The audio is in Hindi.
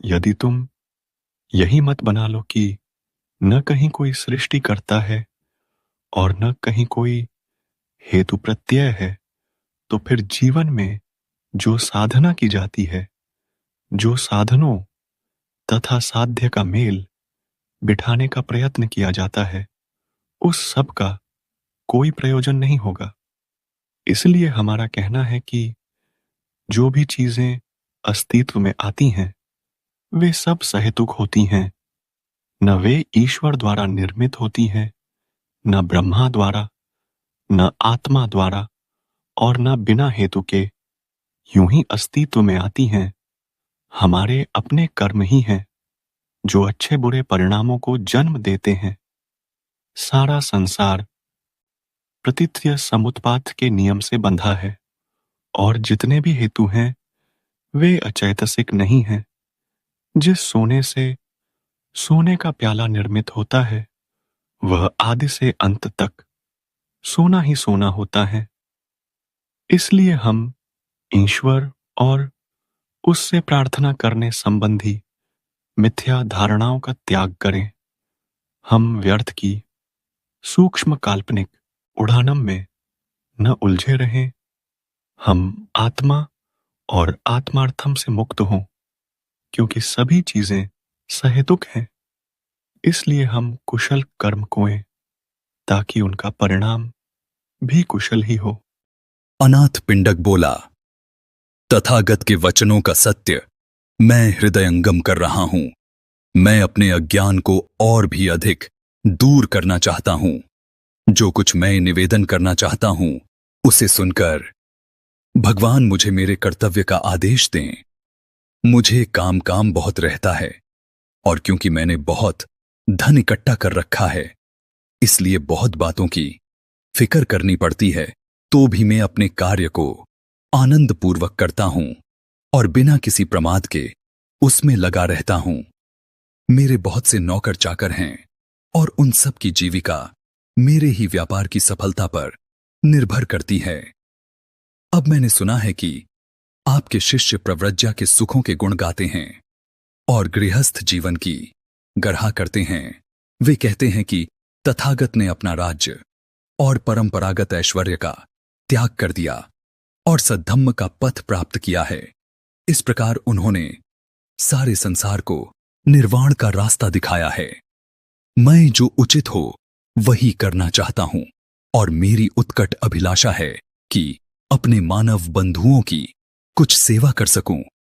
यदि तुम यही मत बना लो कि न कहीं कोई सृष्टि करता है और न कहीं कोई हेतु प्रत्यय है, तो फिर जीवन में जो साधना की जाती है, जो साधनों तथा साध्य का मेल बिठाने का प्रयत्न किया जाता है, उस सब का कोई प्रयोजन नहीं होगा। इसलिए हमारा कहना है कि जो भी चीजें अस्तित्व में आती हैं, वे सब सहेतुक होती हैं। न वे ईश्वर द्वारा निर्मित होती हैं, न ब्रह्मा द्वारा, न आत्मा द्वारा, और न बिना हेतु के यूं ही अस्तित्व में आती हैं। हमारे अपने कर्म ही हैं जो अच्छे बुरे परिणामों को जन्म देते हैं। सारा संसार प्रतीत्य समुत्पात के नियम से बंधा है, और जितने भी हेतु हैं वे अचैतसिक नहीं हैं। जिस सोने से सोने का प्याला निर्मित होता है, वह आदि से अंत तक सोना ही सोना होता है। इसलिए हम ईश्वर और उससे प्रार्थना करने संबंधी मिथ्या धारणाओं का त्याग करें। हम व्यर्थ की सूक्ष्म काल्पनिक उड़ानम में न उलझे रहें। हम आत्मा और आत्मार्थम से मुक्त हों, क्योंकि सभी चीजें सहेतुक हैं। इसलिए हम कुशल कर्म कोएं, ताकि उनका परिणाम भी कुशल ही हो। अनाथ पिंडक बोला, तथागत के वचनों का सत्य मैं हृदयंगम कर रहा हूं। मैं अपने अज्ञान को और भी अधिक दूर करना चाहता हूं। जो कुछ मैं निवेदन करना चाहता हूं, उसे सुनकर भगवान मुझे मेरे कर्तव्य का आदेश दें। मुझे काम काम बहुत रहता है, और क्योंकि मैंने बहुत धन इकट्ठा कर रखा है, इसलिए बहुत बातों की फिक्र करनी पड़ती है। तो भी मैं अपने कार्य को आनंद पूर्वक करता हूं और बिना किसी प्रमाद के उसमें लगा रहता हूं। मेरे बहुत से नौकर चाकर हैं, और उन सब की जीविका मेरे ही व्यापार की सफलता पर निर्भर करती है। अब मैंने सुना है कि आपके शिष्य प्रव्रज्या के सुखों के गुण गाते हैं और गृहस्थ जीवन की गढ़ा करते हैं। वे कहते हैं कि तथागत ने अपना राज्य और परंपरागत ऐश्वर्य का त्याग कर दिया और सद्धम्म का पथ प्राप्त किया है। इस प्रकार उन्होंने सारे संसार को निर्वाण का रास्ता दिखाया है। मैं जो उचित हो वही करना चाहता हूं, और मेरी उत्कट अभिलाषा है कि अपने मानव बंधुओं की कुछ सेवा कर सकूं।